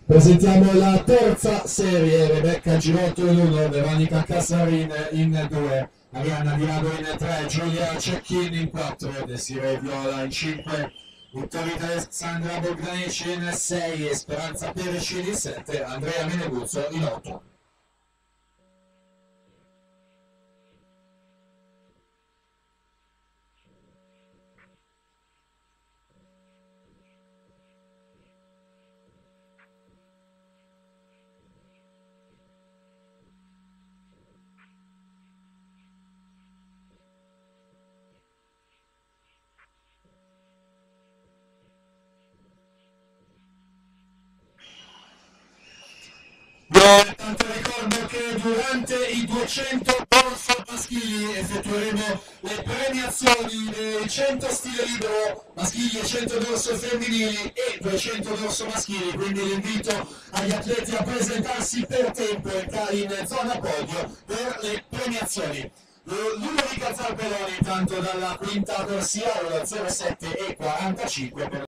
Presentiamo la terza serie: Rebecca Girotto in 1, Veronica Casarin in 2, Arianna Di Rado in 3, Giulia Cecchin in 4, Desiree Viola in 5, Vittorita Alessandra Bogdanici in 6 e Speranza Peresci in 7, Andrea Meneguzzo in 8. Io intanto ricordo che durante i 200 dorso maschili effettueremo le premiazioni dei 100 stile libero maschili e 100 dorso femminili e 200 dorso maschili, quindi l'invito agli atleti a presentarsi per tempo in zona podio per le premiazioni. Ludovica Zarpelloni intanto dalla quinta corsia 07 e 45 per